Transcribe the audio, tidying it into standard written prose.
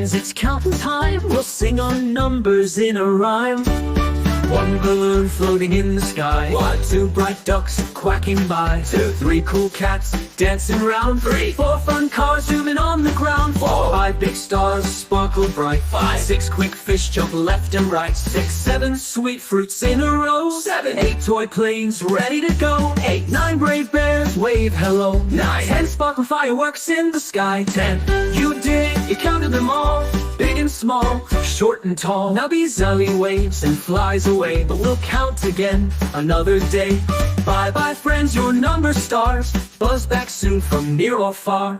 means it's counting time. We'll sing our numbers in a rhyme. One balloon floating in the sky. One, two bright ducks quacking by. Two, three cool cats dancing round. Three, four fun cars zooming on the ground. Four, five big stars sparkle bright. Five, six quick fish jump left and right. Six, seven sweet fruits in a row. Seven, eight toy planes ready to go. Eight, nine brave bears wave hello. Nine, 10 sparkle fireworks in the sky. 10, you did it, you counted them all. Big and small, short and tall. Now Bee-Zily waves and flies away, but we'll count again another day. Bye bye friends, your number stars. Buzz back soon from near or far.